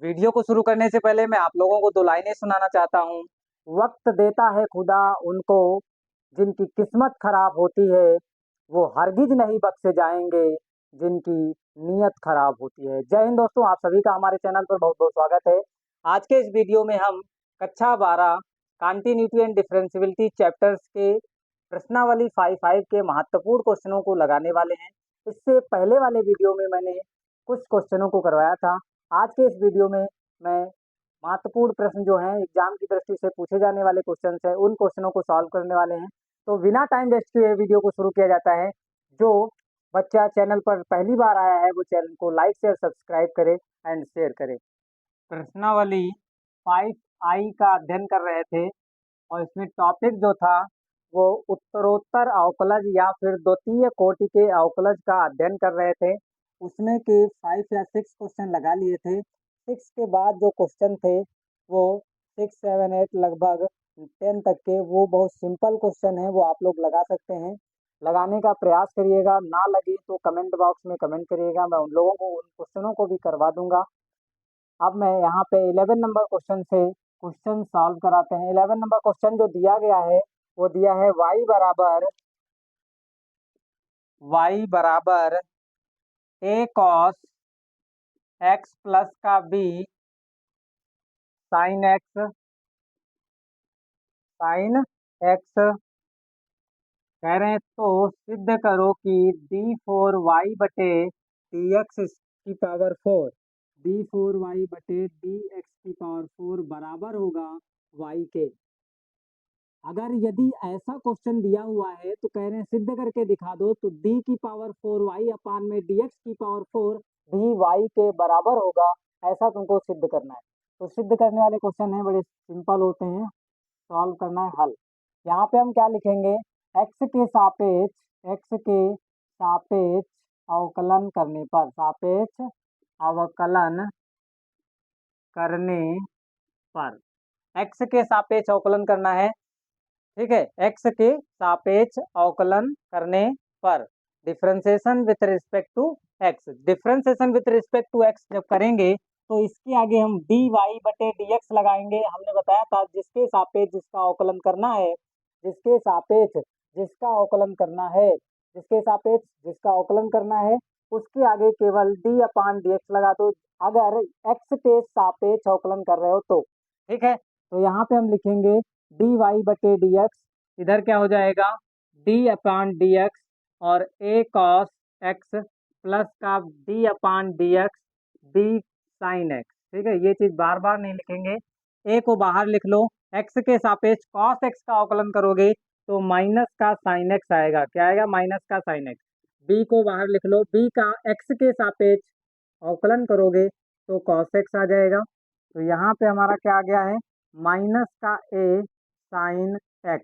Video को शुरू करने से पहले मैं आप लोगों को 2 लाइनें सुनाना चाहता हूँ। वक़्त देता है खुदा उनको, जिनकी किस्मत खराब होती है, वो हरगिज़ नहीं बख्शे जाएँगे, जिनकी नीयत खराब होती है। जय हिंद दोस्तों, आप सभी का हमारे चैनल पर बहुत-बहुत स्वागत है। आज के इस वीडियो में हम कक्षा 12 कॉन्टिन्यूटी एंड डिफरेंशियबिलिटी चैप्टर्स के प्रश्नावली 5 के महत्वपूर्ण क्वेश्चनों को लगाने वाले हैं। इससे पहले वाले वीडियो में मैंने कुछ क्वेश्चनों को करवाया था। आज के इस वीडियो में मैं महत्वपूर्ण प्रश्न जो हैं एग्जाम की दृष्टि से पूछे जाने वाले क्वेश्चन हैं उन क्वेश्चनों को सॉल्व करने वाले हैं। तो बिना टाइम वेस्ट किए वीडियो को शुरू किया जाता है। जो बच्चा चैनल पर पहली बार आया है वो चैनल को लाइक शेयर सब्सक्राइब करे एंड शेयर करे। प्रश्नावली 5I का अध्ययन कर रहे थे और इसमें टॉपिक जो था वो उत्तरोत्तर अवकलज या फिर द्वितीय कोटि के अवकलज का अध्ययन कर रहे थे। उसमें के 5 या 6 क्वेश्चन लगा लिए थे। 6 के बाद जो क्वेश्चन थे वो 6, 7, 8 लगभग 10 तक के वो बहुत सिंपल क्वेश्चन है, वो आप लोग लगा सकते हैं। लगाने का प्रयास करिएगा, ना लगे तो कमेंट बॉक्स में कमेंट करिएगा, मैं उन लोगों को उन क्वेश्चनों को भी करवा दूंगा। अब मैं यहाँ पे 11 नंबर क्वेश्चन से क्वेश्चन सॉल्व कराते हैं। 11 नंबर क्वेश्चन जो दिया गया है वो दिया है y बराबर a cos x प्लस का b साइन x कह रहे हैं तो सिद्ध करो कि d4y बटे dx की पावर 4 d4y बटे dx की पावर 4 बराबर होगा y के। अगर यदि ऐसा क्वेश्चन दिया हुआ है तो कह रहे हैं सिद्ध करके दिखा दो, तो d की पावर 4y अपान में dx की पावर 4 भी y के बराबर होगा, ऐसा तुमको सिद्ध करना है। तो सिद्ध करने वाले क्वेश्चन हैं, बड़े सिंपल होते हैं, सॉल्व करना है हल। यहाँ पे हम क्या लिखेंगे, x के सापेक्ष अवकलन करने पर, सापेक्ष अवकलन करने पर x के सापेक्ष अवकलन करना है। ठीक है, x के सापेक्ष अवकलन करने पर differentiation with respect to x, differentiation with respect to x जब करेंगे तो इसके आगे हम dy बटे dx लगाएंगे। हमने बताया था जिसके सापेक्ष जिसका अवकलन करना है, जिसके सापेक्ष जिसका अवकलन करना है, जिसके सापेक्ष जिसका अवकलन करना है उसके आगे केवल d अपान dx लगा दो, अगर x के सापेक्ष अवकलन कर रहे हो तो। ठीक है, तो यहाँ पे हम लिखेंगे dy बटे dx, इधर क्या हो जाएगा d अपान dx और a cos x प्लस का d अपान dx b साइन x। ठीक है, ये चीज बार बार नहीं लिखेंगे, a को बाहर लिख लो, x के सापेक्ष cos x का अवकलन करोगे तो माइनस का साइन x आएगा। क्या आएगा, माइनस का साइन x। b को बाहर लिख लो, b का x के सापेक्ष अवकलन करोगे तो cos x आ जाएगा। तो यहाँ पे हमारा क्या आ गया है, माइनस का a साइन x,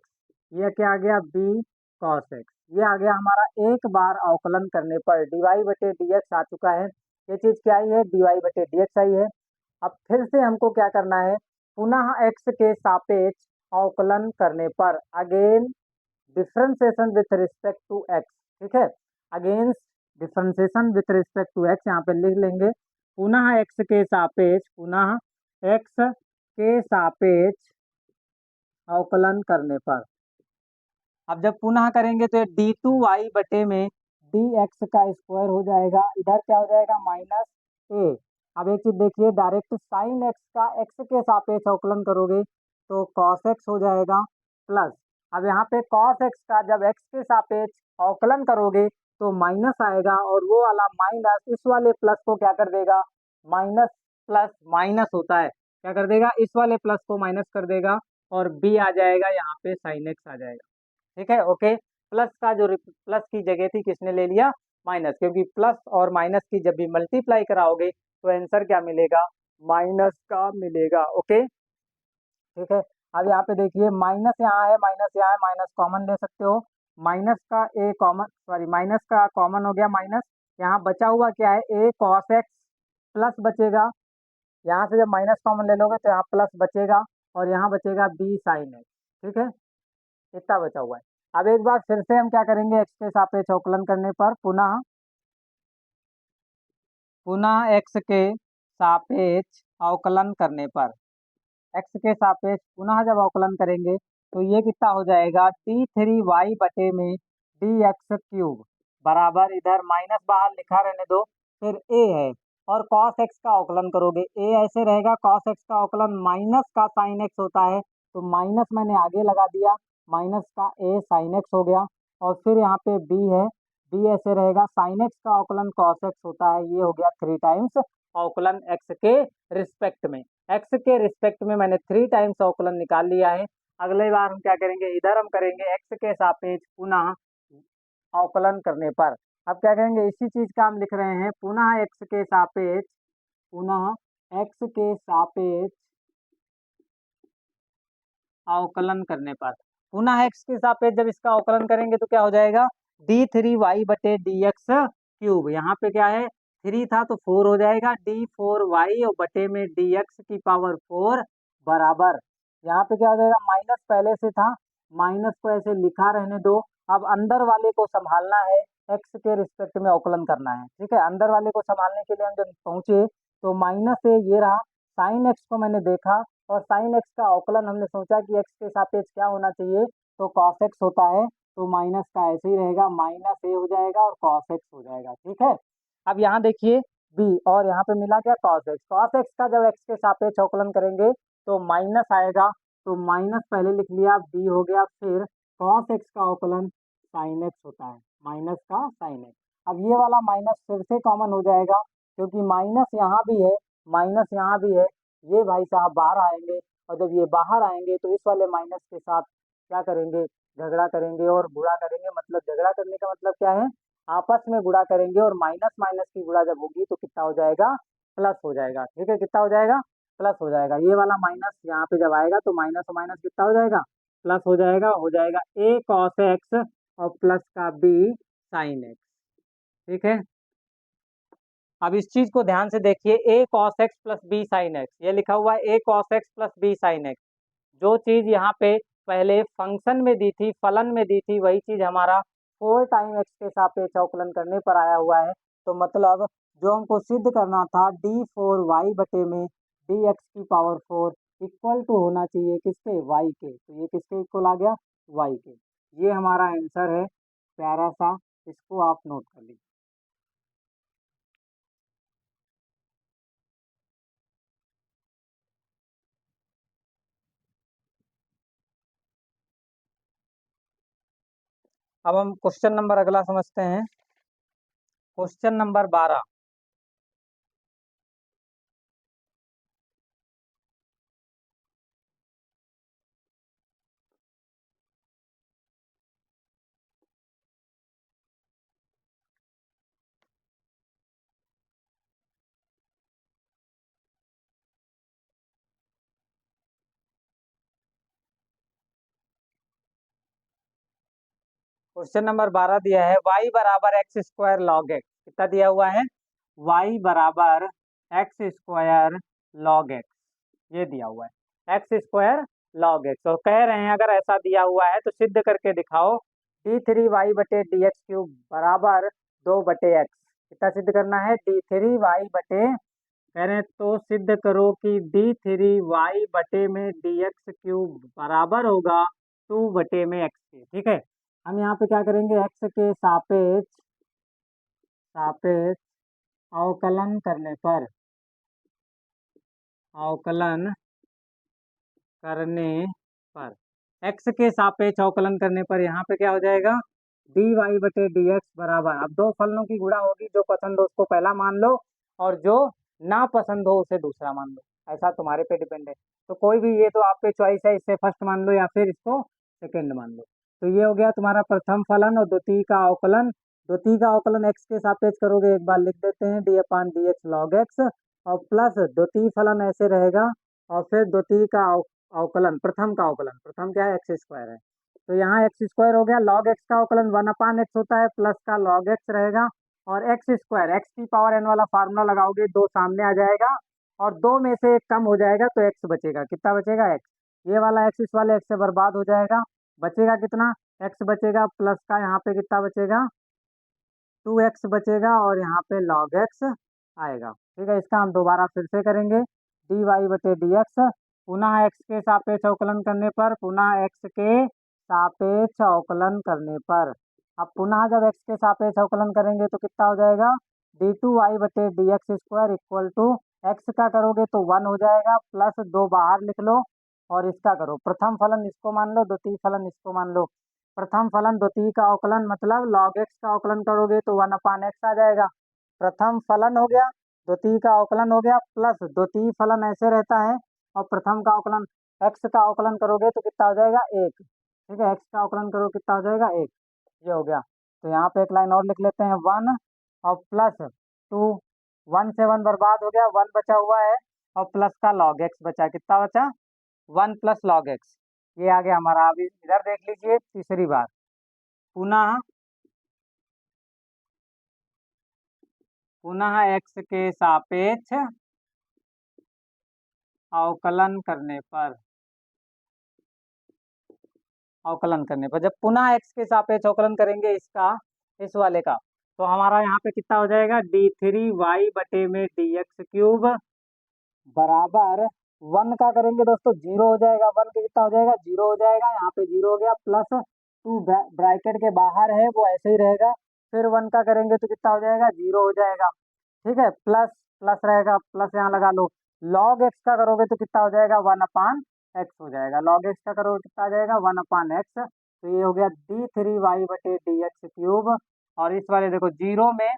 ये क्या आ गया b cos x। ये आ गया हमारा एक बार अवकलन करने पर dy बटे dx आ चुका है। ये चीज क्या आई है, dy बटे dx आई है। अब फिर से हमको क्या करना है, पुनः x के सापेक्ष अवकलन करने पर, again differentiation with respect to x। ठीक है, against differentiation with respect to x यहाँ पे लिख लेंगे, पुनः x के सापेक्ष, पुनः x के सापेक्ष अवकलन करने पर। अब जब पुनः करेंगे तो d2y बटे में dx का स्क्वायर हो जाएगा, इधर क्या हो जाएगा माइनस a। अब एक चीज देखिए, डायरेक्ट साइन x का x के सापेक्ष अवकलन करोगे तो cos x हो जाएगा, प्लस अब यहाँ पे cos x का जब x के सापेक्ष अवकलन करोगे तो माइनस आएगा, और वो वाला माइनस इस वाले प्लस को क्या कर देगा, माइनस प्लस माइनस होता है, क्या कर देगा, इस वाले प्लस को माइनस कर देगा और b आ जाएगा, यहाँ पे साइन x आ जाएगा। ठीक है, ओके। प्लस का जो प्लस की जगह थी किसने ले लिया, माइनस, क्योंकि प्लस और माइनस की जब भी मल्टीप्लाई कराओगे तो आंसर क्या मिलेगा, माइनस का मिलेगा। ओके, ठीक है। अब यहाँ पे देखिए माइनस यहाँ है, माइनस यहाँ है, माइनस कॉमन ले सकते हो, माइनस का ए कॉमन, सॉरी माइनस का कॉमन हो गया माइनस, यहाँ बचा हुआ क्या है, ए कॉस एक्स प्लस बचेगा, यहाँ से जब माइनस कॉमन ले लोगे तो यहाँ प्लस बचेगा और यहाँ बचेगा बी साइन एक्स। ठीक है, इतना बचा हुआ है। अब एक बार फिर से हम क्या करेंगे, एक्स के सापेक्ष अवकलन करने पर पुनः पुनः एक्स के सापेक्ष अवकलन करने पर, एक्स के सापेक्ष पुनः जब अवकलन करेंगे तो ये कितना हो जाएगा, d3y बटे में dx³ बराबर, इधर माइनस बाहर लिखा रहने दो, फिर a है और cos x का अवकलन करोगे, a ऐसे रहेगा, cos x का अवकलन माइनस का sin x होता है, तो माइनस मैंने आगे लगा दिया, माइनस का a sin x हो गया, और फिर यहाँ पे b है, b ऐसे रहेगा, sin x का अवकलन cos x होता है, ये हो गया 3 टाइम्स अवकलन x के रिस्पेक्ट में। x के रिस्पेक्ट में मैंने 3 टाइम्स अवकलन निकाल लिया है। अगले बार हम क्या करेंगे, इधर हम करेंगे x के सापेक्ष पुनः अवकलन करने पर। अब क्या करेंगे, इसी चीज का हम लिख रहे हैं, पुनः x के सापेक्ष, पुनः x के सापेक्ष अवकलन करने पर, पुनः x के सापेक्ष जब इसका अवकलन करेंगे तो क्या हो जाएगा, d3y बटे dx³ यहाँ पे क्या है 3 था तो 4 हो जाएगा, d4y और बटे में dx⁴ बराबर, यहाँ पे क्या हो जाएगा, माइनस पहले से था, माइनस को ऐसे लिखा रहने दो, अब अंदर वाले को संभालना है, x के रिस्पेक्ट में अवकलन करना है, ठीक है। अंदर वाले को संभालने के लिए हम जब पहुंचे तो माइनस से ये रहा, साइन x को मैंने देखा और साइन x का अवकलन हमने सोचा कि x के सापेक्ष क्या होना चाहिए, तो cos x होता है, तो माइनस का ऐसे ही रहेगा, माइनस a हो जाएगा और cos x हो जाएगा, ठीक है। अब यहाँ देखिए b और यहाँ पे मिला क्या, cos x, cos x का जब x के सापेक्ष अवकलन करेंगे तो माइनस आएगा, तो माइनस पहले लिख लिया, b हो गया, फिर cos x का अवकलन sin x होता है, माइनस का sin x। अब ये वाला माइनस फिर से कॉमन हो जाएगा, क्योंकि माइनस यहाँ भी है, माइनस यहाँ भी है, ये भाई साहब बाहर आएंगे, और जब ये बाहर आएंगे तो इस वाले माइनस के साथ क्या करेंगे, झगड़ा करेंगे और गुणा करेंगे, मतलब झगड़ा करने का मतलब क्या है, आपस में गुणा करेंगे, और माइनस माइनस की गुणा जब होगी तो कितना हो जाएगा, प्लस हो जाएगा, ठीक है, कितना हो जाएगा, प्लस हो जाएगा। ये वाला माइनस यहाँ पे जब आएगा तो माइनस और माइनस कितना हो जाएगा, प्लस हो जाएगा a cos x और प्लस का b sin x, ठीक है। अब इस चीज को ध्यान से देखिए, a cos x plus b sin x, ये लिखा हुआ है a cos x plus b sin x, जो चीज यहाँ पे पहले फंक्शन में दी थी, फलन में दी थी, वही चीज हमारा 4 टाइम x के सापेक्ष अवकलन करने पर आया हुआ है, तो मतलब जो हमको सिद्ध करना था d4y बटे में dx⁴ इक्वल टू होना चाहिए किसके, y के, तो ये किसके इक्वल आ गया, y के। ये हमारा आंसर है, प्यारा सा, इसको आप नोट कर लीजिए। अब हम क्वेश्चन नंबर अगला समझते हैं, क्वेश्चन नंबर 12। क्वेश्चन नंबर 12 दिया है, y बराबर x² log x, कितना दिया हुआ है, y बराबर x² log x, ये दिया हुआ है x² log x, और कह रहे हैं अगर ऐसा दिया हुआ है तो सिद्ध करके दिखाओ d3y बटे dx³ बराबर 2 बटे x, कितना सिद्ध करना है, d3y बटे, कह रहे हैं तो सिद्ध करो कि d3y बटे में dx³ बराबर होगा 2 बटे में x के, ठीक है। हम यहाँ पे क्या करेंगे, x के सापेक्ष सापेक्ष अवकलन करने पर, अवकलन करने पर, x के सापेक्ष अवकलन करने पर यहाँ पे क्या हो जाएगा, dy बटे dx बराबर, अब दो फलनों की गुणा होगी, जो पसंद हो उसको पहला मान लो और जो ना पसंद हो उसे दूसरा मान लो, ऐसा तुम्हारे पे डिपेंड है, तो कोई भी, ये तो आप पे चॉइस है, इससे फर्स्ट मान लो या फिर इसको सेकंड मान लो। तो ये हो गया तुम्हारा प्रथम फलन, और द्वितीय का अवकलन, द्वितीय का अवकलन x के सापेक्ष करोगे, एक बार लिख देते हैं d/dx log x, और प्लस द्वितीय फलन ऐसे रहेगा, और फिर द्वितीय का अवकलन, प्रथम का अवकलन, प्रथम क्या है, x² है, तो यहाँ x² हो गया, log x का अवकलन 1/x होता है, प्लस का log x रहेगा, और x² x⁴n वाला फार्मूला लगाओगे, दो सामने आ जाएगा, और दो में से एक कम हो जाएगा तो x बचेगा, कितना बचेगा, x, ये वाला x इस वाले x से बर्बाद हो जाएगा, बचेगा कितना, x बचेगा, प्लस का यहाँ पे कितना बचेगा, 2x बचेगा, और यहाँ पे log x आएगा, ठीक है। इसका हम दोबारा फिर से करेंगे, डी वाई बटे डी एक्स, पुनः एक्स के सापेक्ष अवकलन करने पर, पुनः एक्स के सापेक्ष अवकलन करने पर। अब पुनः जब एक्स के सापेक्ष अवकलन करेंगे तो कितना हो जाएगा, डी टू वाई बटे D X square equal to, X का करोगे तो 1 हो जाएगा, प्लस 2 बाहर लिख लो और इसका करो, प्रथम फलन इसको मान लो, द्वितीय फलन इसको मान लो। प्रथम फलन द्वितीय का अवकलन मतलब लॉग एक्स का अवकलन करोगे तो 1/x आ जाएगा। प्रथम फलन हो गया, द्वितीय का अवकलन हो गया, प्लस द्वितीय फलन ऐसे रहता है और प्रथम का अवकलन, एक्स का अवकलन करोगे तो कितना हो जाएगा 1। ठीक है, एक्स का अवकलन करो कितना हो जाएगा 1, ये हो गया। तो यहाँ पे एक लाइन और लिख लेते हैं 1 और प्लस 2, 1 से 1 बर्बाद हो गया, 1 बचा हुआ है और प्लस का लॉग एक्स बचा, कितना बचा 1 प्लस लॉग एक्स, ये आ गया हमारा। अभी इधर देख लीजिए तीसरी बार, पुनः एक्स के सापेक्ष अवकलन करने पर, जब पुनः एक्स के सापेक्ष अवकलन करेंगे इसका, इस वाले का, तो हमारा यहाँ पे कितना हो जाएगा, d3y बटे में dx क्यूब बराबर 1 का करेंगे दोस्तों 0 हो जाएगा, 1 के कितना हो जाएगा 0 हो जाएगा, यहाँ पे 0 हो गया, प्लस 2 ब्रैकेट के बाहर है वो ऐसे ही रहेगा, फिर 1 का करेंगे तो कितना हो जाएगा 0 हो जाएगा। ठीक है, प्लस प्लस रहेगा, प्लस यहाँ लगा लो, लॉग एक्स का करोगे तो कितना हो जाएगा 1/x हो जाएगा, लॉग एक्स का करोगे कितना आ जाएगा 1/x। तो ये हो गया d3y बटे डी एक्स क्यूब, और इस वाले देखो 0 में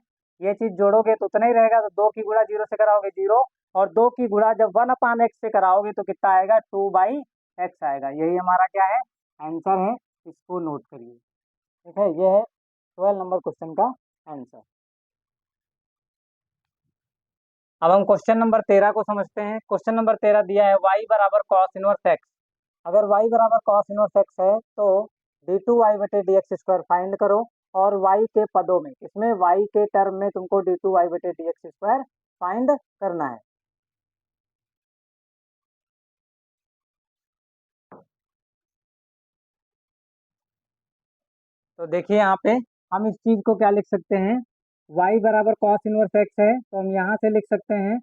ये चीज जोड़ोगे तो उतना ही रहेगा, तो 2 की गुणा 0 से कराओगे 0, और 2 की गुणा जब 1/x से कराओगे तो कितना आएगा 2/x आएगा। यही हमारा क्या है, आंसर है, इसको नोट करिए। ठीक है, ये है 12 नंबर क्वेश्चन का आंसर। अब हम क्वेश्चन नंबर 13 को समझते हैं। क्वेश्चन नंबर 13 दिया है y बराबर कॉस इनवर्स एक्स। अगर y बराबर कॉस इनवर्स एक्स है तो d2y बटे डी एक्स स्क्वायर फाइंड करो, और y के पदों में, इसमें y के टर्म में तुमको d2y बटे डी एक्स स्क्वायर फाइंड करना है। तो देखिए यहाँ पे हम इस चीज को क्या लिख सकते हैं, y बराबर कॉस इनवर्स एक्स है तो हम यहाँ से लिख सकते हैं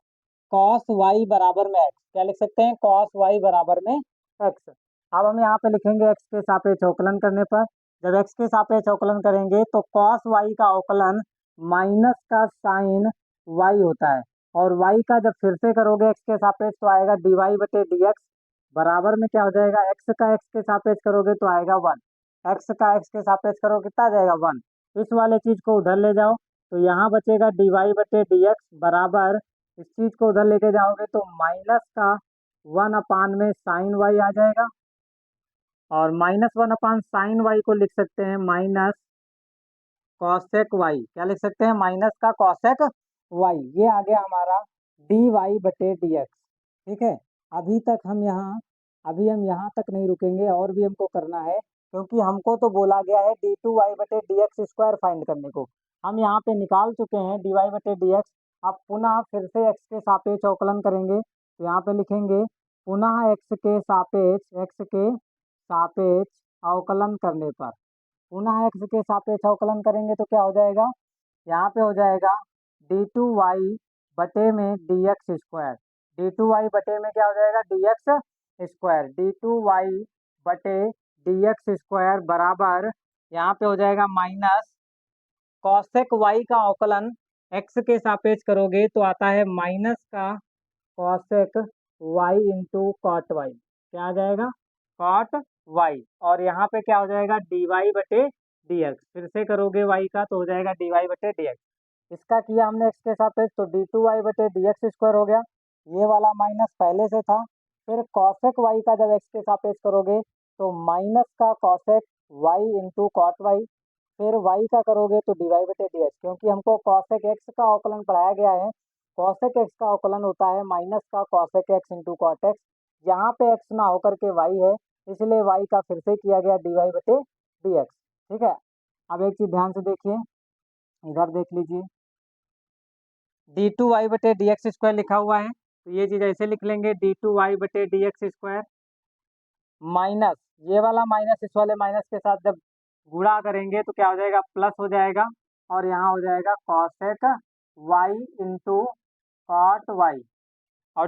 कॉस y बराबर में x, क्या लिख सकते हैं कॉस y बराबर में x। अब हम यहाँ पे लिखेंगे x के सापेक्ष अवकलन करने पर, जब x के सापेक्ष अवकलन करेंगे तो कॉस y का अवकलन माइनस का साइन y होता है, और y का जब फिर से करोगे x के सापेक्ष तो आएगा dy बटे डी एक्स, बराबर में क्या हो जाएगा x का x के सापेक्ष करोगे तो आएगा 1, x का x के सापेक्ष करो कितना आ जाएगा 1। इस वाले चीज को उधर ले जाओ तो यहाँ बचेगा dy बटे डी एक्स बराबर, इस चीज को उधर लेके जाओगे तो माइनस का 1 में साइन y आ जाएगा, और -1/sin y को लिख सकते हैं माइनस कॉसेक y, क्या लिख सकते हैं माइनस का कॉसेक y। ये आ गया हमारा dy बटे डी एक्स। ठीक है, अभी हम यहाँ तक नहीं रुकेंगे, और भी हमको करना है, क्योंकि हमको तो बोला गया है d2y बटे डी एक्स स्क्वायर फाइंड करने को, हम यहाँ पे निकाल चुके हैं dy बटे डी एक्स। अब पुनः फिर से x के सापेक्ष अवकलन करेंगे, तो यहाँ पे लिखेंगे पुनः x के सापेक्ष अवकलन करने पर, पुनः x के सापेक्ष अवकलन करेंगे तो क्या हो जाएगा, यहाँ पे हो जाएगा d2y बटे में डी एक्स स्क्वायर, d2y बटे में क्या हो जाएगा डी एक्स स्क्वायर, d2y बटे डी एक्स स्क्वायर बराबर, यहाँ पे हो जाएगा माइनस कॉसेक y का अवकलन x के सापेक्ष करोगे तो आता है माइनस का cosec y into cot y, क्या आ जाएगा कॉट y, और यहाँ पे क्या हो जाएगा dy बटे डी एक्स, फिर से करोगे y का तो हो जाएगा dy बटे डी एक्स। इसका किया हमने x के सापेक्ष तो d2y बटे डी एक्स स्क्वायर हो गया, ये वाला माइनस पहले से था, फिर कॉसेक y का जब x के सापेक्ष करोगे तो माइनस का cosec y into cot y, फिर y का करोगे तो dy बटे डी एक्स, क्योंकि हमको कॉसेक x का अवकलन पढ़ाया गया है, कॉसेक x का अवकलन होता है माइनस का cosec x into cot x, यहाँ पे x ना होकर के y है, इसलिए y का फिर से किया गया dy बटे डी एक्स। ठीक है, अब एक चीज ध्यान से देखिए, इधर देख लीजिए d2y बटे डी एक्स स्क्वायर लिखा हुआ है, तो ये चीज ऐसे लिख लेंगे d2y बटे डी एक्स स्क्वायर माइनस, ये वाला माइनस इस वाले माइनस के साथ जब गुणा करेंगे तो क्या हो जाएगा प्लस हो जाएगा, और यहाँ हो जाएगा cosec y into cot y, और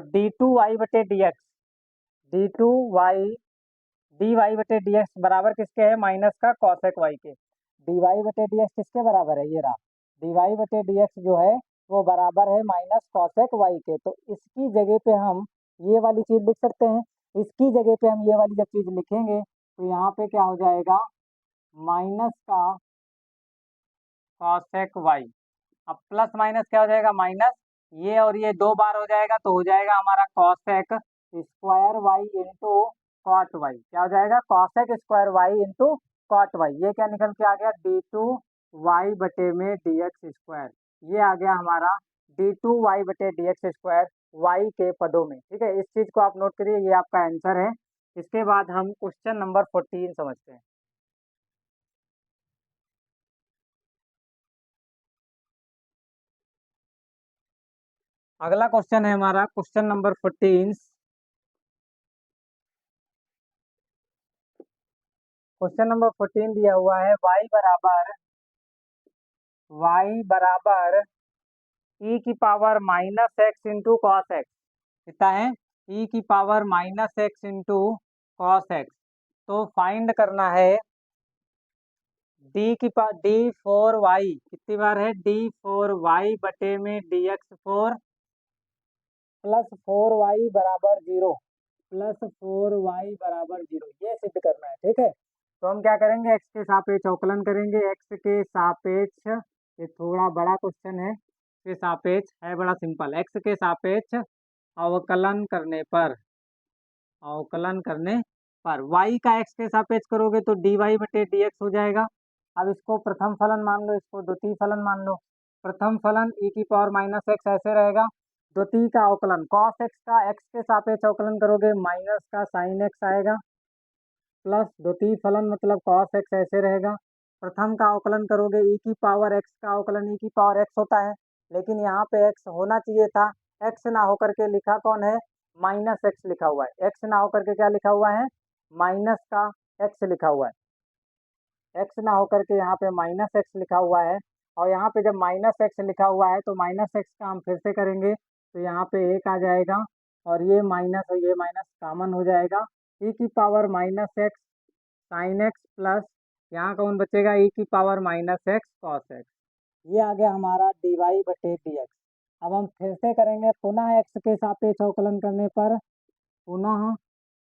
dy/dx बराबर किसके है, माइनस का कॉसेक वाई के। dy/dx किसके बराबर है, ये रहा, dy/dx जो है वो बराबर है माइनस कॉसेक वाई के। तो इसकी जगह पे हम ये वाली चीज लिख सकते हैं, इसकी जगह पे हम ये वाली जब चीज लिखेंगे तो यहाँ पे क्या हो जाएगा, माइनस का कॉसेक वाई। अब प्लस माइनस क्या हो जाएगा, माइनस, ये और ये दो बार हो जाएगा तो हो जाएगा हमारा cosec square Y into cot Y. क्या हो जाएगा, cosec square Y into cot Y. ये क्या निकल के आ गया, d2y/dx²। ये आ गया हमारा d2y/dx² वाई के पदों में। ठीक है, इस चीज को आप नोट करिए, ये आपका आंसर है। इसके बाद हम क्वेश्चन नंबर 14 समझते हैं। अगला क्वेश्चन है हमारा क्वेश्चन नंबर 14। क्वेश्चन नंबर 14 दिया हुआ है y बराबर e की power minus x into cos x. कितना है, e की power minus x into cos x. तो फाइंड करना है d4y, कितनी बार है, d4y/dx4 +4y/0, +4y/0, ये सिद्ध करना है। ठीक है, तो हम क्या करेंगे, एक्स के सापेक्ष अवकलन करेंगे। एक्स के सापेक्ष, ये थोड़ा बड़ा क्वेश्चन है, के सापेक्ष है बड़ा सिंपल। एक्स के सापेक्ष अवकलन करने पर, y का x के सापेक्ष करोगे तो dy/dx हो जाएगा। अब इसको प्रथम फलन मान लो, इसको द्वितीय फलन मान लो। प्रथम फलन e की पावर माइनस एक्स ऐसे रहेगा। द्वितीय का अवकलन cos x का x के सापेक्ष अवकलन करोगे, माइनस का sin x आएगा, प्लस द्वितीय फलन मतलब cos x ऐसे रहेगा। प्रथम का अवकलन करोगे, e की पावर x का अवकलन e की पावर x होता है, लेकिन यहाँ पे x होना चाहिए था, x ना होकर के लिखा कौन है, माइनस एक्स लिखा हुआ है। x ना होकर के क्या लिखा हुआ है, माइनस का x लिखा हुआ है। x ना होकर के यहाँ पे माइनस एक्स लिखा हुआ है। और यहाँ पे जब माइनस एक्स लिखा हुआ है तो माइनस एक्स का हम फिर से करेंगे तो यहाँ पे एक आ जाएगा, और ये माइनस और ये माइनस कॉमन हो जाएगा। e की power minus x sine x plus, यहाँ कौन बचेगा, e की power minus x cos x. ये आ गया हमारा dy/dx। अब हम फिर से करेंगे पुनः x के सापेक्ष अवकलन करने पर, पुनः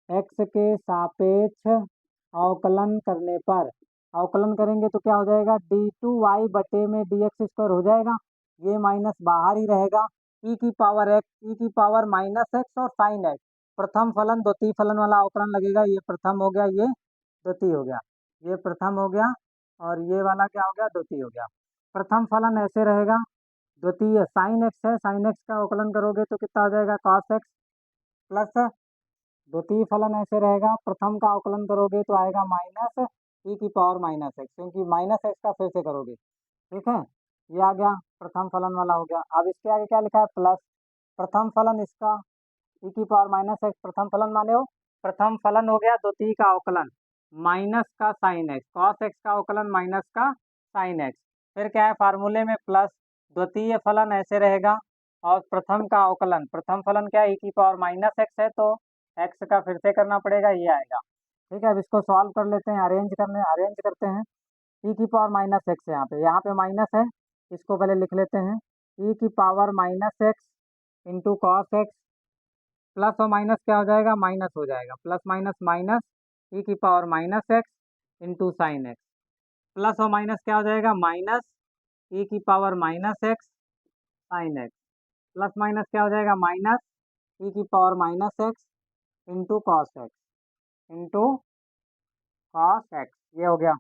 x के सापेक्ष अवकलन करने पर, अवकलन करेंगे तो क्या हो जाएगा, d2y/dx² हो जाएगा। ये माइनस बाहर ही रहेगा, e की पावर x, e की पावर माइनस एक्स और साइन एक्स। प्रथम फलन द्वितीय फलन वाला अवकलन लगेगा, ये प्रथम हो गया, ये द्वितीय हो गया, ये प्रथम हो गया, और ये वाला क्या हो गया, द्वितीय हो गया। प्रथम फलन ऐसे रहेगा, द्वितीय साइन एक्स है, साइन एक्स का अवकलन करोगे तो कितना हो जाएगा, कॉस एक्स, प्लस द्वितीय फलन ऐसे रहेगा, प्रथम का अवकलन करोगे तो आएगा माइनस e की पावर माइनस एक्स, क्योंकि माइनस एक्स का फिर से करोगे। ठीक है, ये आ गया, प्रथम फलन वाला हो गया। अब इसके आगे क्या लिखा है, प्लस प्रथम फलन इसका e की पावर माइनस एक्स, प्रथम फलन माने हो, प्रथम फलन हो गया द्वितीय का अवकलन माइनस का साइन एक्स, कॉस एक्स का अवकलन माइनस का साइन एक्स। फिर क्या है, फार्मूले में प्लस द्वितीय फलन ऐसे रहेगा, और प्रथम का अवकलन, प्रथम फलन क्या है, e की पावर माइनस एक्स है तो एक्स का फिर से करना पड़ेगा, ये आएगा। ठीक है, अब इसको सॉल्व कर लेते हैं, अरेंज करते हैं। e की पावर माइनस एक्स, यहाँ पे माइनस है, इसको पहले लिख लेते हैं, e की power minus x into cos x, plus और माइनस क्या हो जाएगा, माइनस हो जाएगा, प्लस माइनस माइनस, e की power minus x into sine x, plus और माइनस क्या हो जाएगा, माइनस e की power minus x sine x, plus minus क्या हो जाएगा, माइनस e की power minus x into cos x, into cos x, ये हो गया।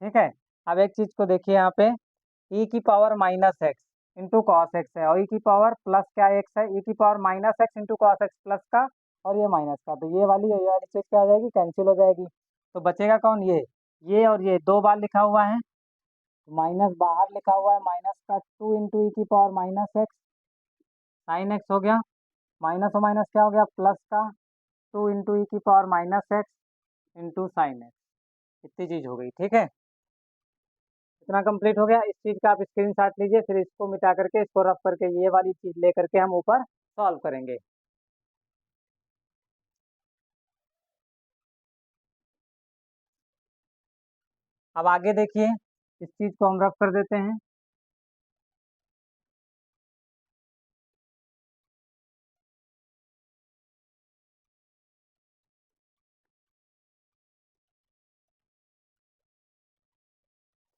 ठीक है, अब एक चीज को देखिए, यहाँ पे e की power minus x into cos x है, और e की पावर प्लस क्या एक्स है, e की power minus x into cos x plus का, और ये माइनस का, तो ये वाली चीज क्या हो जाएगी, कैंसिल हो जाएगी। तो बचेगा कौन, ये और ये दो बार लिखा हुआ है, माइनस बाहर लिखा हुआ है, माइनस का 2 इंटू ई की power minus x sine x हो गया, माइनस और माइनस क्या हो गया, प्लस का 2 इंटू ई की power minus x into sine x. इतनी चीज हो गई। ठीक है, इतना कंप्लीट हो गया। इस चीज का आप स्क्रीनशॉट लीजिए, फिर इसको मिटा करके, इसको रफ करके, ये वाली चीज ले करके हम ऊपर सॉल्व करेंगे। अब आगे देखिए, इस चीज को हम रफ कर देते हैं।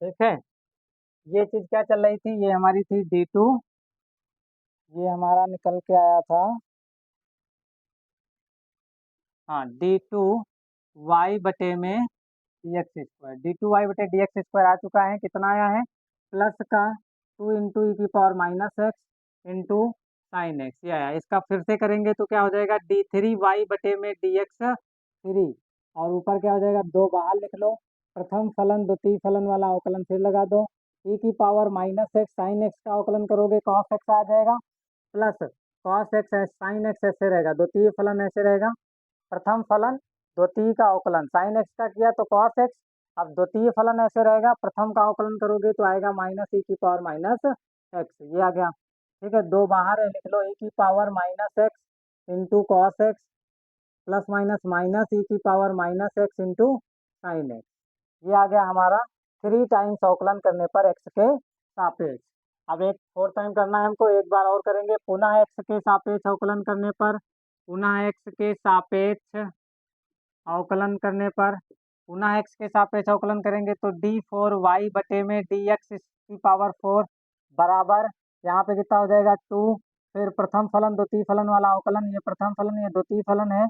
ठीक है, ये चीज क्या चल रही थी, ये हमारी थी D2, ये हमारा निकल के आया था, हाँ, D2 y/में dx², D2 y/dx² आ चुका है, कितना आया है, प्लस का 2 × e⁻⁻x इंटू साइन एक्स, ये आया। इसका फिर से करेंगे तो क्या हो जाएगा, D3 y/dx3, और ऊपर क्या हो जाएगा, 2 बाहर लिख लो, प्रथम फलन द्वितीय फलन वाला अवकलन फिर लगा दो, e⁻⁻x साइन एक्स का अवकलन करोगे cos x आ जाएगा, plus cos x sine x ऐसे रहेगा, द्वितीय फलन ऐसे रहेगा, प्रथम फलन द्वितीय का अवकलन साइन एक्स का किया तो कॉस एक्स, अब द्वितीय फलन ऐसे रहेगा, प्रथम का अवकलन करोगे तो आएगा -e⁻⁻x, ये आ गया। ठीक है, 2 बाहर है, लिख लो e⁻⁻x into cos x plus minus -e⁻⁻x into sine x, ये आ गया हमारा 3 टाइम्स अवकलन करने पर एक्स के सापेक्ष। अब एक 4th टाइम करना है हमको, एक बार और करेंगे, पुनः एक्स के सापेक्ष अवकलन करने पर, पुनः एक्स के सापेक्ष अवकलन करने पर, पुनः एक्स के सापेक्ष अवकलन करेंगे तो D4 y/में dx⁴ बराबर, यहाँ पे कितना हो जाएगा 2, फिर प्रथम फलन द्वितीय फलन वाला अवकलन, ये प्रथम फलन ये द्वितीय फलन है,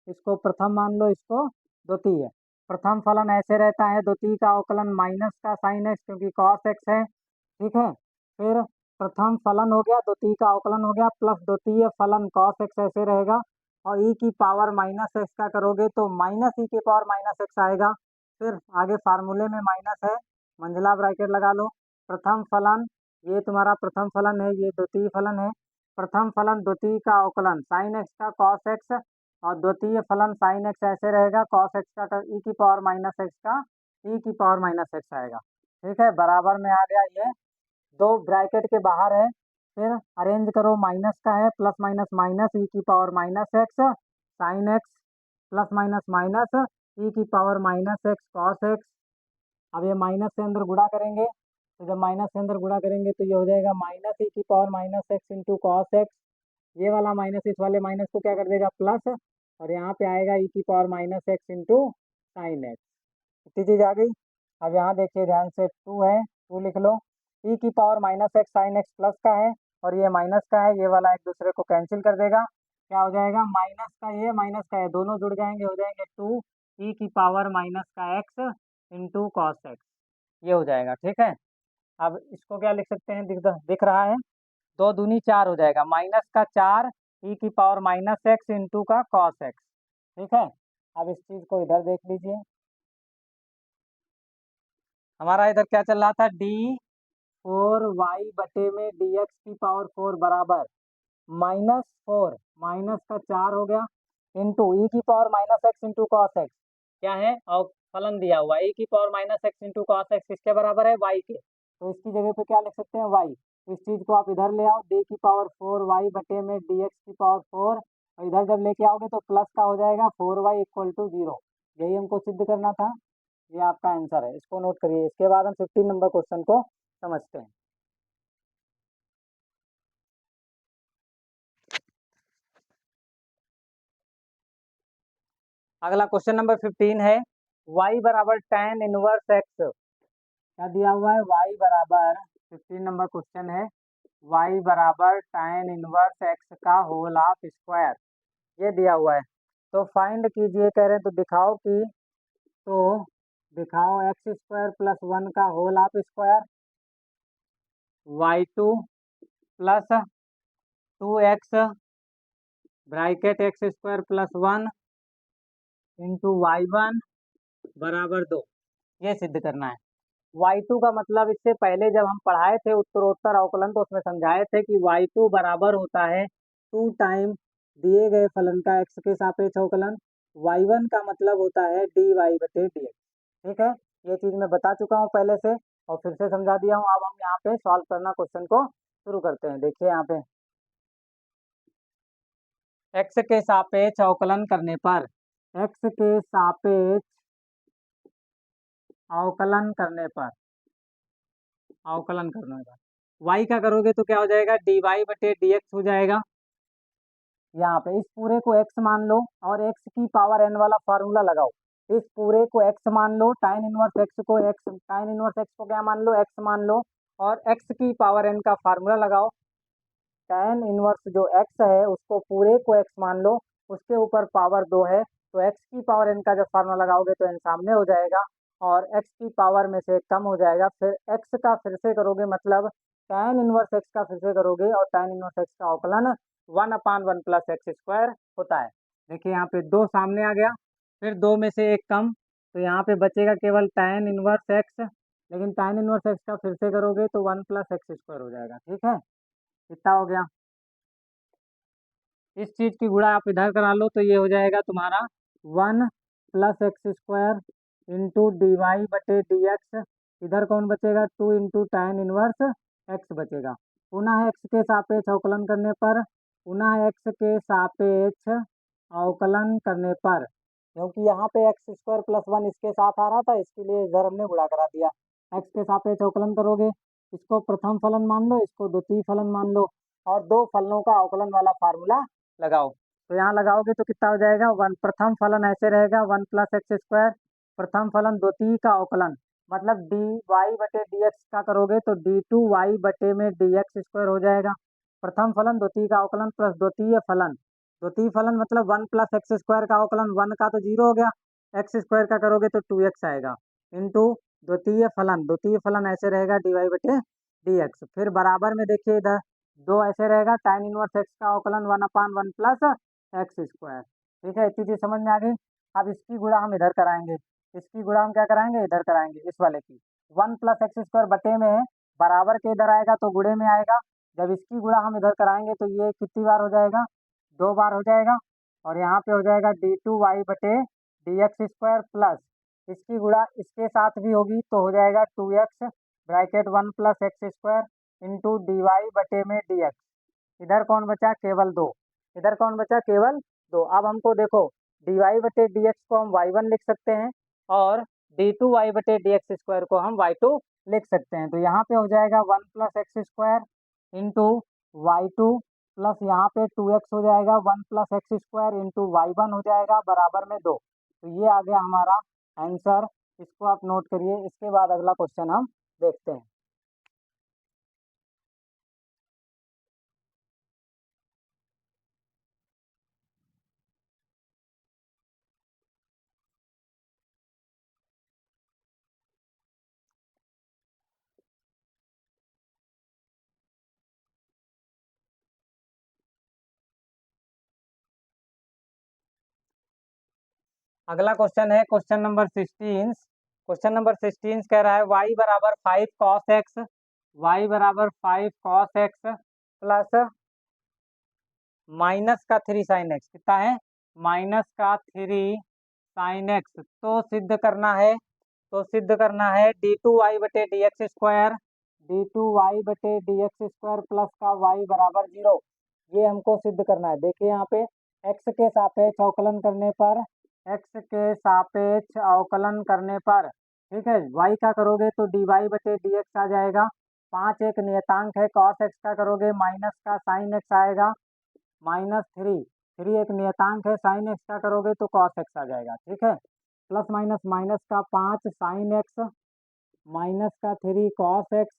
इसको प्रथम मान लो, इसको द्वितीय। प्रथम फलन ऐसे रहता है, द्वितीय का अवकलन माइनस का साइन एक्स क्योंकि कॉस एक्स है। ठीक है, फिर प्रथम फलन हो गया, द्वितीय का अवकलन हो गया, प्लस द्वितीय फलन कॉस एक्स ऐसे रहेगा, और e⁻⁻x का करोगे तो -e⁻⁻x आएगा। फिर आगे फार्मूले में माइनस है, मंझला ब्रैकेट लगा लो, प्रथम फलन, ये तुम्हारा प्रथम फलन है, ये द्वितीय फलन है, प्रथम फलन द्वितीय का अवकलन साइन एक्स का कॉस एक्स, और द्वितीय फलन साइन एक्स ऐसे रहेगा, कॉस एक्स का e⁻⁻x का e⁻⁻x आएगा। ठीक है, बराबर में आ गया, ये 2 ब्रैकेट के बाहर है, फिर अरेंज करो, माइनस का है, plus minus minus e⁻⁻x sine x plus minus minus e⁻⁻x cos x. अब ये माइनस से अंदर गुणा करेंगे, तो जब माइनस से अंदर गुणा करेंगे तो ये हो जाएगा -e⁻⁻x इंटू कॉस एक्स, ये वाला माइनस इस वाले माइनस को क्या कर देगा प्लस, और यहाँ पे आएगा e⁻⁻x इंटू साइन एक्स, इतनी चीज आ गई। अब यहाँ देखिए ध्यान से, 2 है, 2 लिख लो, e⁻⁻x साइन एक्स प्लस का है और ये माइनस का है, ये वाला एक दूसरे को कैंसिल कर देगा, क्या हो जाएगा, माइनस का ये दोनों जुड़ जाएंगे, हो जाएंगे 2 e⁻⁻x इंटू कॉस एक्स, ये हो जाएगा। ठीक है, अब इसको क्या लिख सकते हैं, दिख रहा है, 2 दूनी 4 हो जाएगा, -4 e⁻⁻x इंटू का कॉस एक्स। ठीक है, अब इस चीज को इधर देख लीजिए, हमारा इधर क्या चल रहा था, D4 y/में dx⁴ बराबर -4, माइनस का 4 हो गया, into e⁻⁻x into cos x, क्या है, और फलन दिया हुआ e⁻⁻x इंटू कॉस एक्स किसके बराबर है, y के, तो इसकी जगह पे क्या लिख सकते हैं, y। इस चीज को आप इधर ले आओ, D4 y/में dx⁴, और इधर जब लेके आओगे तो प्लस का हो जाएगा 4y = 0, यही हमको सिद्ध करना था, ये आपका आंसर है, इसको नोट करिए। इसके बाद हम 15 नंबर क्वेश्चन को समझते हैं। अगला क्वेश्चन नंबर 15 है, y बराबर tan इनवर्स x, क्या दिया हुआ है, y बराबर, 15 नंबर क्वेश्चन है, y बराबर tan इनवर्स x का होल ऑफ स्क्वायर, ये दिया हुआ है, तो फाइंड कीजिए, कह रहे हैं तो दिखाओ कि, तो दिखाओ x² + 1 का whole of square, y2 plus 2x bracket x² + 1 into y1 बराबर 2, ये सिद्ध करना है। y2 का मतलब, इससे पहले जब हम पढ़ाए थे उत्तरोत्तर अवकलन तो उसमें समझाए थे कि y2 बराबर होता है 2 टाइम दिए गए फलन का x के सापेक्ष अवकलन, y1 का मतलब होता है dy/dx। ठीक है, ये चीज मैं बता चुका हूँ पहले से और फिर से समझा दिया हूँ। अब हम यहाँ पे सॉल्व करना क्वेश्चन को शुरू करते हैं। देखिए यहाँ पे x के सापेक्ष अवकलन करने पर, x के सापेक्ष अवकलन करने पर, अवकलन करने पर y का करोगे तो क्या हो जाएगा, dy बटे dx हो जाएगा। यहाँ पे इस पूरे को x मान लो और x की पावर n वाला फार्मूला लगाओ। इस पूरे को x मान लो, tan इनवर्स x को x, tan इनवर्स x को क्या मान लो, x मान लो, और x की पावर n का फार्मूला लगाओ। tan इनवर्स जो x है उसको पूरे को x मान लो, उसके ऊपर पावर 2 है, तो x की पावर n का जब फार्मूला लगाओगे तो n सामने हो जाएगा और x की पावर में से कम हो जाएगा। फिर x का फिर से करोगे, मतलब tan इनवर्स x का फिर से करोगे और tan इनवर्स x का अवकलन 1/1 प्लस एक्स स्क्वायर होता है। देखिए यहाँ पे 2 सामने आ गया, फिर 2 में से 1 कम, तो यहाँ पे बचेगा केवल tan इनवर्स x, लेकिन tan इनवर्स x का फिर से करोगे तो 1 प्लस एक्स स्क्वायर हो जाएगा। ठीक है, इतना हो गया। इस चीज की गुणा आप इधर करा लो तो ये हो जाएगा तुम्हारा 1 plus X square into D Y बटे डी एक्स। इधर कौन बचेगा, 2 इंटू tan इनवर्स एक्स बचेगा। पुनः एक्स के सापेक्ष अवकलन करने पर, पुनः एक्स के सापेक्ष अवकलन करने पर, क्योंकि यहाँ पे एक्स स्क्वायर प्लस 1 इसके साथ आ रहा था, इसके लिए इधर हमने गुणा करा दिया। एक्स के सापेक्ष अवकलन करोगे, इसको प्रथम फलन मान लो, इसको द्वितीय फलन मान लो, और दो फलनों का अवकलन वाला फार्मूला लगाओ। तो यहाँ लगाओगे तो कितना हो जाएगा, 1 प्रथम फलन ऐसे रहेगा 1 प्लस एक्स स्क्वायर, प्रथम फलन द्वितीय का अवकलन, मतलब डी वाई बटे डी एक्स का करोगे तो डी टू वाई बटे में डी एक्स स्क्वायर हो जाएगा। प्रथम फलन द्वितीय का अवकलन प्लस द्वितीय फलन, द्वितीय फलन मतलब 1 प्लस एक्स स्क्वायर का अवकलन, 1 का तो 0 हो गया, एक्स स्क्वायर का करोगे तो 2x आएगा, इंटू द्वितीय फलन ऐसे रहेगा डी वाई बटे डी एक्स। फिर बराबर में देखिए इधर 2 ऐसे रहेगा, tan इनवर्स एक्स का अवकलन 1/1 प्लस एक्स स्क्वायर। ठीक है, इतनी चीज समझ में आ गई। अब इसकी गुणा हम इधर कराएंगे, इसकी गुणा हम क्या कराएंगे, इधर कराएंगे, इस वाले की 1 प्लस एक्स स्क्वायर बटे में है, बराबर के इधर आएगा तो गुणे में आएगा। जब इसकी गुणा हम इधर कराएंगे तो ये कितनी बार हो जाएगा, 2 बार हो जाएगा, और यहाँ पे हो जाएगा डी टू वाई बटे डी एक्स स्क्वायर प्लस, इसकी गुणा इसके साथ भी होगी तो हो जाएगा 2x ब्रैकेट 1 plus X square into D Y बटे में डी एक्स। इधर कौन बचा, केवल 2, इधर कौन बचा, केवल 2। अब हमको देखो डी वाई बटे डी एक्स को हम y1 लिख सकते हैं और डी टू वाई बटे डी एक्स स्क्वायर को हम y2 लिख सकते हैं। तो यहाँ पे हो जाएगा 1 plus X square into y2 plus यहाँ पे 2x हो जाएगा, 1 plus X square into y1 हो जाएगा बराबर में 2। तो ये आ गया हमारा आंसर, इसको आप नोट करिए। इसके बाद अगला क्वेश्चन हम देखते हैं। अगला क्वेश्चन है क्वेश्चन नंबर 16। क्वेश्चन नंबर 16 कह रहा है y बराबर 5 कॉस एक्स, y बराबर 5 कॉस एक्स प्लस माइनस का 3 साइन एक्स, कितना है, माइनस का 3 साइन एक्स। तो सिद्ध करना है, तो सिद्ध करना है डी टू वाई बटे D X square, D two Y बटे डी एक्स स्क्वायर प्लस का y बराबर 0, ये हमको सिद्ध करना है। देखिए यहाँ पे x के सापेक्ष अवकलन करने पर, x के सापेक्ष अवकलन करने पर, ठीक है, y का करोगे तो डी वाई बटे डी एक्स आ जाएगा, 5 एक नियतांक है, cos x का करोगे माइनस का साइन एक्स आएगा, माइनस 3 एक नियतांक है, साइन एक्स का करोगे तो cos x आ जाएगा। ठीक है, प्लस माइनस माइनस का 5 साइन एक्स माइनस का 3 कॉस एक्स।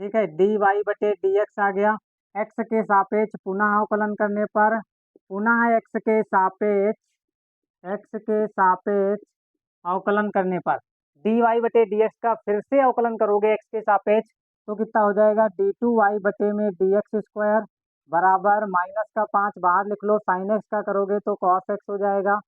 ठीक है, डी वाई बटे डी एक्स आ गया। एक्स के सापेक्ष पुनः अवकलन करने पर, पुनः एक्स के सापेक्ष अवकलन करने पर डी वाई बटे डी एक्स का फिर से अवकलन करोगे एक्स के सापेक्ष तो कितना हो जाएगा, डी टू वाई बटे में डी एक्स स्क्वायर बराबर माइनस का 5 बाहर लिख लो, साइन एक्स का करोगे तो कॉस एक्स हो जाएगा,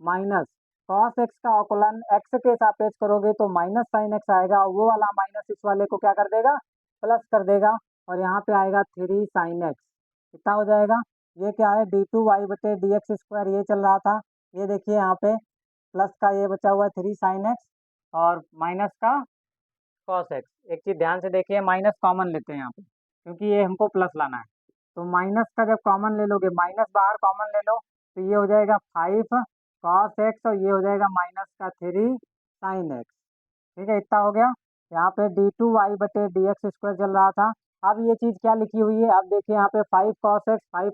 माइनस कॉस एक्स का अवकलन एक्स के सापेक्ष करोगे तो माइनस साइन एक्स आएगा, और वो वाला माइनस इस वाले को क्या कर देगा, प्लस कर देगा, और यहाँ पे आएगा 3 साइन एक्स, कितना हो जाएगा, ये क्या है, डी टू वाई बटे डी एक्स स्क्वायर ये चल रहा था, ये देखिए यहाँ पे प्लस का ये बचा हुआ है 3 साइन एक्स और माइनस का कॉस एक्स। एक चीज ध्यान से देखिए, माइनस कॉमन लेते हैं यहाँ पे क्योंकि ये हमको प्लस लाना है। तो माइनस का जब कॉमन ले लोगे, माइनस बाहर कॉमन ले लो तो ये हो जाएगा 5 कॉस एक्स और ये हो जाएगा माइनस का 3 साइन एक्स। ठीक है, इतना हो गया। यहाँ पे d2y/dx² चल रहा था। अब ये चीज़ क्या लिखी हुई है, अब देखिए यहाँ पे 5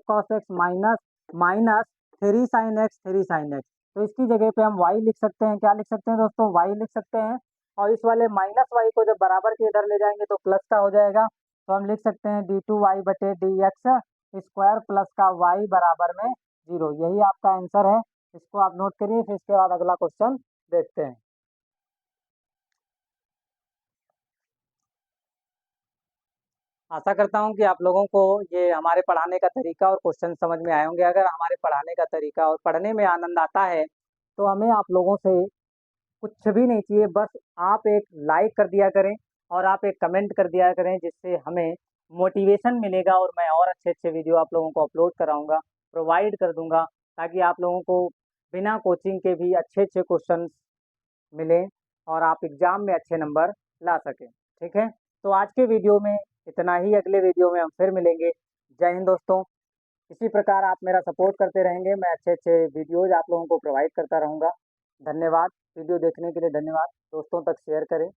cos x minus minus 3 sin x 3 sin x। तो इसकी जगह पे हम y लिख सकते हैं। क्या लिख सकते हैं दोस्तों, y लिख सकते हैं। और इस वाले -y को जब बराबर के इधर ले जाएंगे तो प्लस का हो जाएगा। तो हम लिख सकते हैं d2y/dx² प्लस का y बराबर में 0। यही आपका आंसर है। इसको आप नोट करिए, फिर इसके बाद अगला क्वेश्चन देखते हैं। आशा करता हूँ कि आप लोगों को ये हमारे पढ़ाने का तरीका और क्वेश्चन समझ में आए होंगे। अगर हमारे पढ़ाने का तरीका और पढ़ने में आनंद आता है तो हमें आप लोगों से कुछ भी नहीं चाहिए, बस आप एक लाइक कर दिया करें और आप एक कमेंट कर दिया करें, जिससे हमें मोटिवेशन मिलेगा और मैं और अच्छे अच्छे वीडियो आप लोगों को अपलोड कराऊंगा, प्रोवाइड कर दूंगा, ताकि आप लोगों को बिना कोचिंग के भी अच्छे अच्छे क्वेश्चन मिलें और आप एग्ज़ाम में अच्छे नंबर ला सकें। ठीक है, तो आज के वीडियो में इतना ही। अगले वीडियो में हम फिर मिलेंगे। जय हिंद दोस्तों। इसी प्रकार आप मेरा सपोर्ट करते रहेंगे, मैं अच्छे अच्छे वीडियोज़ आप लोगों को प्रोवाइड करता रहूँगा। धन्यवाद। वीडियो देखने के लिए धन्यवाद। दोस्तों तक शेयर करें।